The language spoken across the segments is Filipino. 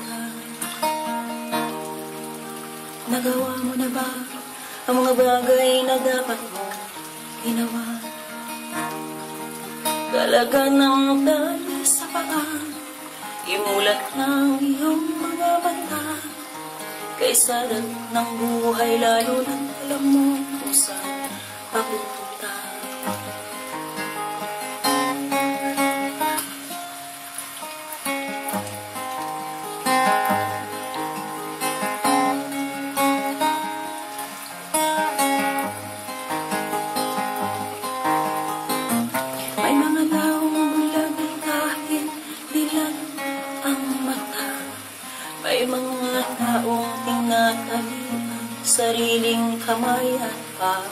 ka? Nagawa mo na ba ang mga bagay na dapat mo ginawa? Dalaga ng tali sa paa, imulat ng iyong mga mata. Kay sarap ng buhay, lalo na't alam mo kung saan papupunta. May mga taong lagi kahit dilat ang mata. May mga taong tinatali ang sariling kamay at paa.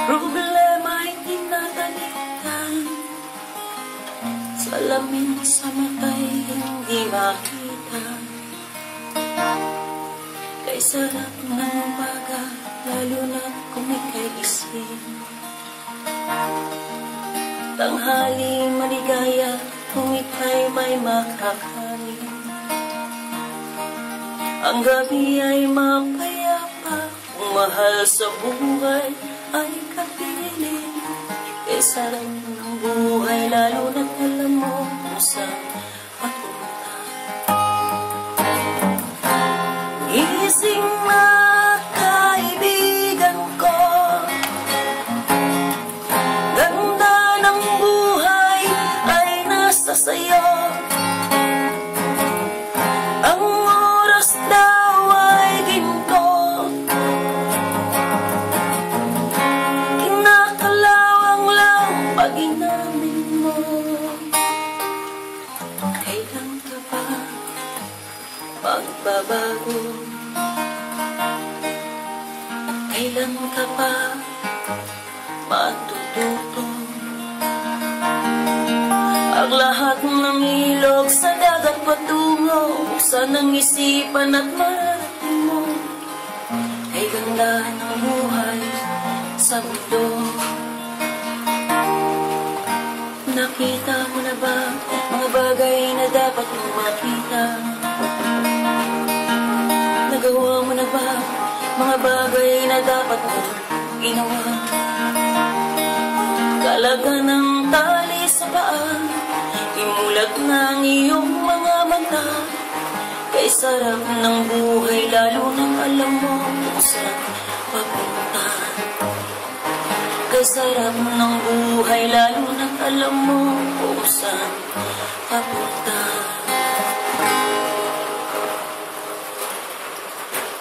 Problema'y tinatalikan, salamin sa mata'y hindi makita. Kay sarap ng umaga, lalo na kung ika'y gising. Tanghali maligaya kung ika'y may makakain. Ang gabi ay mapayapa kung mahal sa buhay ay kapiling. Kay sarap ng buhay, lalo na't alam mo kung saan papunta. Gising na kaibigan ko, ganda ng buhay ay nasa sayo. Ang oras daw ay ginto, kinakalawang lang pag inamin mo. Kailan ka ba magbabago? Kailan ka pa matututo? Ang lahat ng ilog sa dagat patungo, buksan ang isipan at marating mo. Kay ganda ng buhay sa mundo. Nakita mo na ba mga bagay na dapat mong makita? Nagawa mo na ba mga bagay na dapat mong ginawa? Kalaga ng tali sa paa, imulat ng iyong mga mata. Kay sarap ng buhay, lalo nang alam mo kung saan papunta. Kay sarap ng buhay, lalo nang alam mo kung saan papunta.